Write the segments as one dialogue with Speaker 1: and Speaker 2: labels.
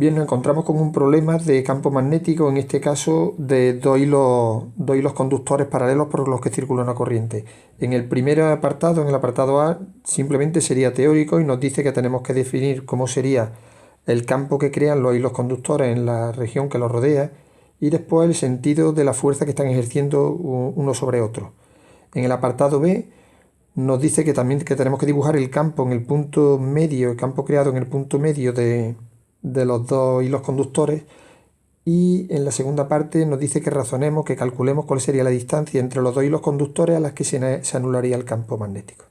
Speaker 1: Bien, nos encontramos con un problema de campo magnético, en este caso de dos hilos conductores paralelos por los que circula una corriente. En el primer apartado, en el apartado A, simplemente sería teórico y nos dice que tenemos que definir cómo sería el campo que crean los hilos conductores en la región que los rodea y después el sentido de la fuerza que están ejerciendo uno sobre otro. En el apartado B nos dice que también tenemos que dibujar el campo en el punto medio, el campo creado en el punto medio de los dos hilos conductores, y en la segunda parte nos dice que razonemos, que calculemos cuál sería la distancia entre los dos hilos conductores a las que se anularía el campo magnético.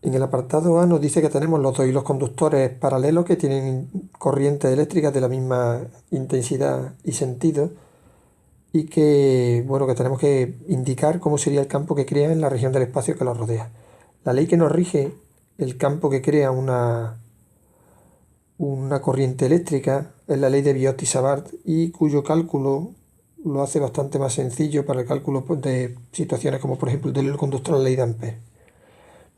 Speaker 1: En el apartado A nos dice que tenemos los dos hilos conductores paralelos que tienen corrientes eléctricas de la misma intensidad y sentido, y que, bueno, que tenemos que indicar cómo sería el campo que crea en la región del espacio que los rodea. La ley que nos rige el campo que crea una corriente eléctrica es la ley de Biot-Savart, y cuyo cálculo lo hace bastante más sencillo para el cálculo de situaciones como por ejemplo el del hilo conductor, la ley de Ampère.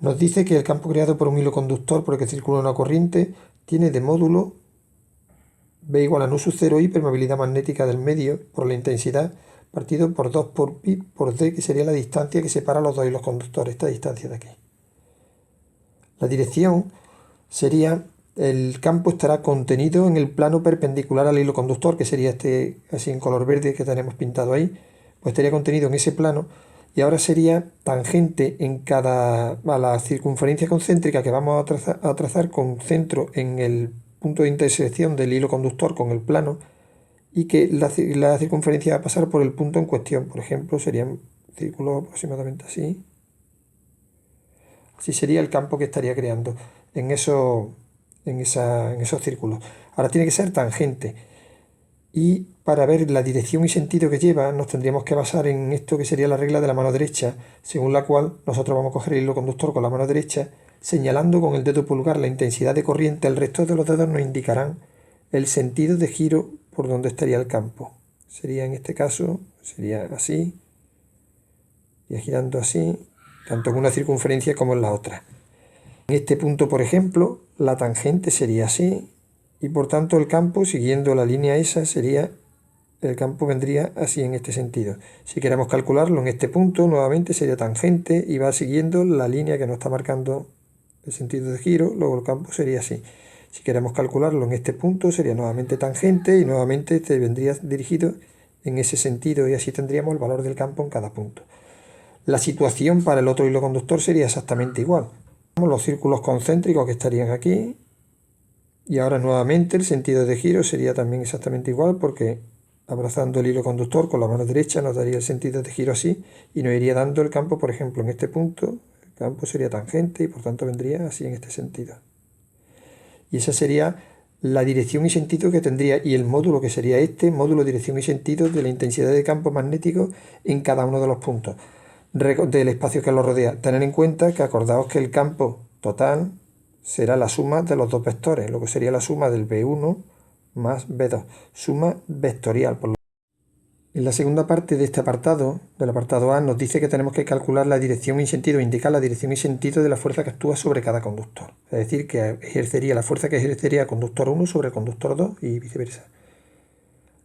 Speaker 1: Nos dice que el campo creado por un hilo conductor por el que circula una corriente tiene de módulo B igual a nu sub 0 y permeabilidad magnética del medio por la intensidad partido por 2 por pi por d, que sería la distancia que separa los dos hilos conductores, esta distancia de aquí. La dirección sería, el campo estará contenido en el plano perpendicular al hilo conductor, que sería este así en color verde que tenemos pintado ahí, pues estaría contenido en ese plano, y ahora sería tangente a la circunferencia concéntrica que vamos a trazar con centro en el punto de intersección del hilo conductor con el plano, y que la circunferencia va a pasar por el punto en cuestión. Por ejemplo, sería un círculo aproximadamente así. Así sería el campo que estaría creando en esos círculos. Ahora tiene que ser tangente, y para ver la dirección y sentido que lleva nos tendríamos que basar en esto que sería la regla de la mano derecha, según la cual nosotros vamos a coger el hilo conductor con la mano derecha, señalando con el dedo pulgar la intensidad de corriente. El resto de los dedos nos indicarán el sentido de giro por donde estaría el campo. Sería, en este caso, sería así, y girando así, tanto en una circunferencia como en la otra. En este punto, por ejemplo, la tangente sería así, y por tanto el campo, siguiendo la línea esa, el campo vendría así en este sentido. Si queremos calcularlo en este punto, nuevamente sería tangente y va siguiendo la línea que nos está marcando el sentido de giro, luego el campo sería así. Si queremos calcularlo en este punto, sería nuevamente tangente y nuevamente este vendría dirigido en ese sentido, y así tendríamos el valor del campo en cada punto. La situación para el otro hilo conductor sería exactamente igual. Los círculos concéntricos que estarían aquí, y ahora nuevamente el sentido de giro sería también exactamente igual, porque abrazando el hilo conductor con la mano derecha nos daría el sentido de giro así, y nos iría dando el campo, por ejemplo, en este punto, el campo sería tangente y por tanto vendría así en este sentido. Y esa sería la dirección y sentido que tendría, y el módulo que sería este, módulo, dirección y sentido de la intensidad de campo magnético en cada uno de los puntos del espacio que lo rodea. Tener en cuenta que acordaos que el campo total será la suma de los dos vectores, lo que sería la suma del B1 más B2, suma vectorial. En la segunda parte de este apartado, del apartado A, nos dice que tenemos que calcular la dirección y sentido, indicar la dirección y sentido de la fuerza que actúa sobre cada conductor. Es decir, que ejercería la fuerza que ejercería conductor 1 sobre conductor 2 y viceversa.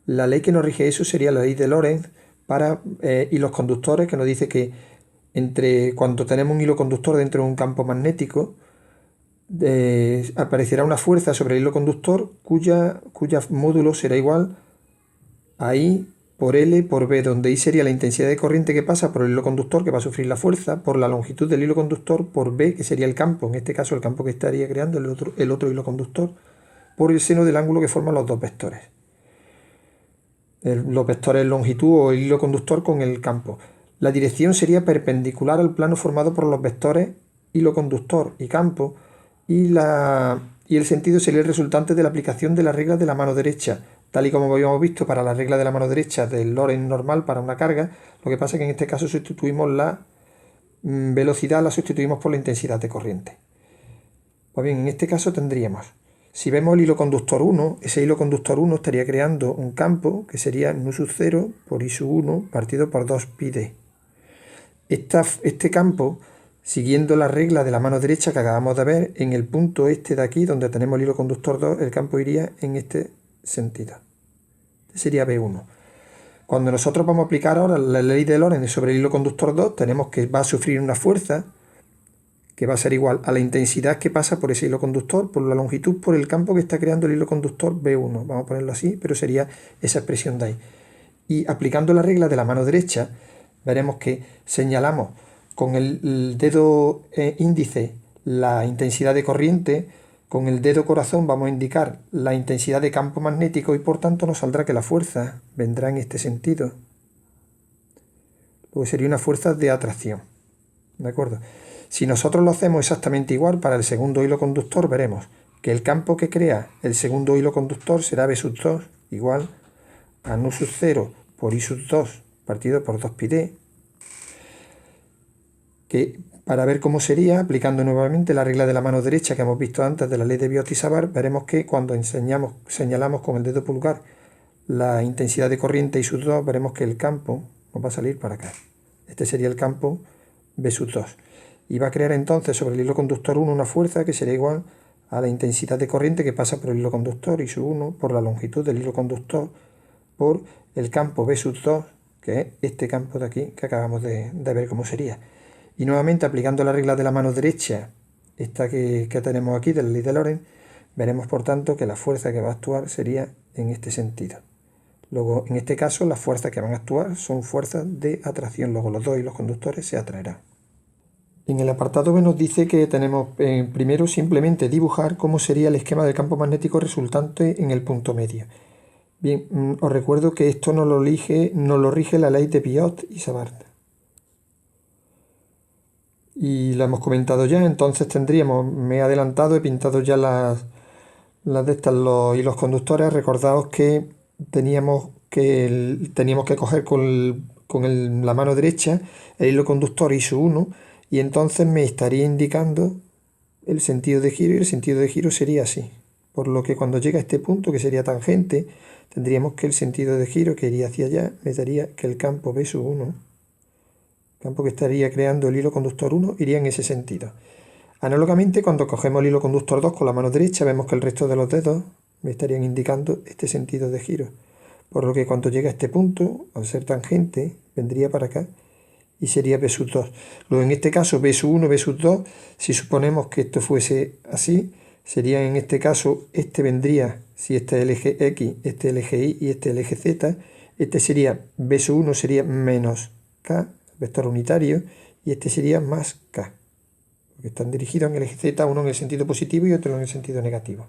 Speaker 1: La ley que nos rige eso sería la ley de Lorentz para hilos conductores, que nos dice que cuando tenemos un hilo conductor dentro de un campo magnético, aparecerá una fuerza sobre el hilo conductor cuya módulo será igual a I por L por B, donde I sería la intensidad de corriente que pasa por el hilo conductor, que va a sufrir la fuerza, por la longitud del hilo conductor, por B, que sería el campo, en este caso el campo que estaría creando el otro hilo conductor, por el seno del ángulo que forman los dos vectores. Los vectores longitud o el hilo conductor con el campo. La dirección sería perpendicular al plano formado por los vectores hilo conductor y campo, y el sentido sería el resultante de la aplicación de la regla de la mano derecha, tal y como habíamos visto para la regla de la mano derecha del Lorentz normal para una carga. Lo que pasa es que en este caso sustituimos la velocidad, la sustituimos por la intensidad de corriente. Pues bien, en este caso tendríamos, si vemos el hilo conductor 1, ese hilo conductor 1 estaría creando un campo que sería nu sub 0 por I sub 1 partido por 2 pi d. Este campo siguiendo la regla de la mano derecha que acabamos de ver, en el punto este de aquí, donde tenemos el hilo conductor 2, el campo iría en este sentido. Este sería B1. Cuando nosotros vamos a aplicar ahora la ley de Lorentz sobre el hilo conductor 2, tenemos que va a sufrir una fuerza que va a ser igual a la intensidad que pasa por ese hilo conductor, por la longitud, por el campo que está creando el hilo conductor B1. Vamos a ponerlo así, pero sería esa expresión de ahí. Y aplicando la regla de la mano derecha, veremos que señalamos con el dedo índice la intensidad de corriente, con el dedo corazón vamos a indicar la intensidad de campo magnético y por tanto nos saldrá que la fuerza vendrá en este sentido. Luego sería una fuerza de atracción. ¿De acuerdo? Si nosotros lo hacemos exactamente igual para el segundo hilo conductor, veremos que el campo que crea el segundo hilo conductor será B sub 2 igual a nu sub 0 por I sub 2 partido por 2πd, que para ver cómo sería, aplicando nuevamente la regla de la mano derecha que hemos visto antes de la ley de Biot-Savart, veremos que cuando señalamos con el dedo pulgar la intensidad de corriente I sub 2, veremos que el campo nos va a salir para acá. Este sería el campo B sub 2. Y va a crear entonces sobre el hilo conductor 1 una fuerza que será igual a la intensidad de corriente que pasa por el hilo conductor I sub 1 por la longitud del hilo conductor por el campo B sub 2, que es este campo de aquí que acabamos de ver cómo sería. Y nuevamente aplicando la regla de la mano derecha, esta que tenemos aquí de la ley de Lorentz, veremos por tanto que la fuerza que va a actuar sería en este sentido. Luego, en este caso, las fuerzas que van a actuar son fuerzas de atracción. Luego los dos hilos conductores se atraerán. En el apartado B nos dice que tenemos primero simplemente dibujar cómo sería el esquema del campo magnético resultante en el punto medio. Bien, os recuerdo que esto no lo rige la ley de Biot y Savart. Y lo hemos comentado ya, entonces me he adelantado, he pintado ya los hilos conductores. Recordaos que teníamos que coger con la mano derecha el hilo conductor I sub 1 y entonces me estaría indicando el sentido de giro y el sentido de giro sería así. Por lo que cuando llega a este punto, que sería tangente, tendríamos que el sentido de giro que iría hacia allá me daría que el campo B sub 1, campo que estaría creando el hilo conductor 1, iría en ese sentido. Análogamente, cuando cogemos el hilo conductor 2 con la mano derecha, vemos que el resto de los dedos me estarían indicando este sentido de giro. Por lo que cuando llega a este punto, al ser tangente, vendría para acá y sería B sub 2. Luego en este caso B sub 1, B sub 2, si suponemos que esto fuese así, sería en este caso, este vendría, si este es el eje X, este es el eje Y y este es el eje Z, este sería B sub 1 sería menos K, vector unitario, y este sería más K, porque están dirigidos en el eje Z, uno en el sentido positivo y otro en el sentido negativo.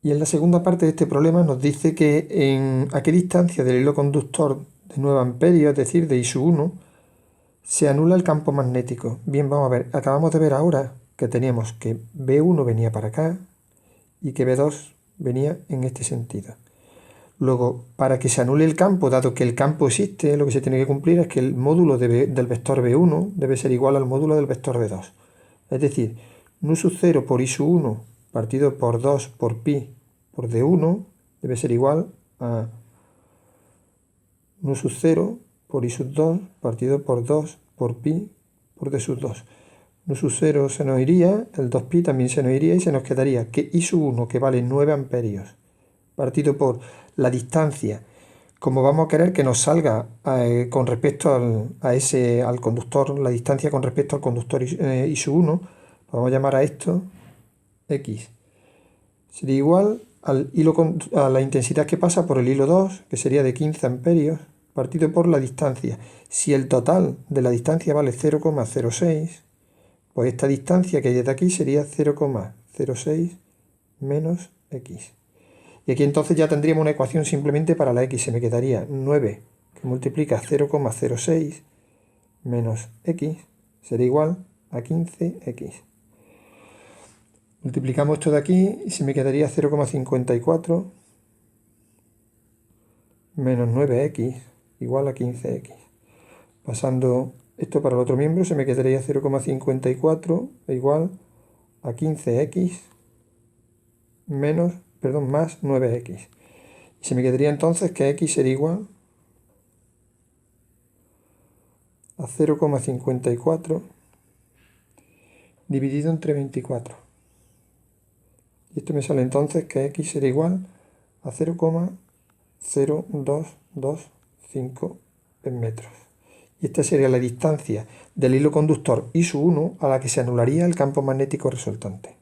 Speaker 1: Y en la segunda parte de este problema nos dice que a qué distancia del hilo conductor de 9 amperios, es decir, de I sub 1, se anula el campo magnético. Bien, vamos a ver, acabamos de ver ahora que teníamos que B1 venía para acá y que B2 venía en este sentido. Luego, para que se anule el campo, dado que el campo existe, lo que se tiene que cumplir es que el módulo del vector B1 debe ser igual al módulo del vector B2. Es decir, nu sub 0 por I sub 1 partido por 2 por pi por D1 debe ser igual a nu sub 0 por I sub 2 partido por 2 por pi por D sub 2. Nu sub 0 se nos iría, el 2pi también se nos iría y se nos quedaría que I sub 1, que vale 9 amperios, partido por la distancia, como vamos a querer que nos salga con respecto al conductor, la distancia con respecto al conductor I sub 1, vamos a llamar a esto X. Sería igual a la intensidad que pasa por el hilo 2, que sería de 15 amperios, partido por la distancia. Si el total de la distancia vale 0,06, pues esta distancia que hay desde aquí sería 0,06 menos X. Y aquí entonces ya tendríamos una ecuación simplemente para la X. Se me quedaría 9 que multiplica 0,06 menos X será igual a 15X. Multiplicamos esto de aquí y se me quedaría 0,54 menos 9X igual a 15X. Pasando esto para el otro miembro se me quedaría 0,54 igual a 15X más 9X. Y se me quedaría entonces que X sería igual a 0,54 dividido entre 24. Y esto me sale entonces que x será igual a 0,0225 metros. Y esta sería la distancia del hilo conductor I1 a la que se anularía el campo magnético resultante.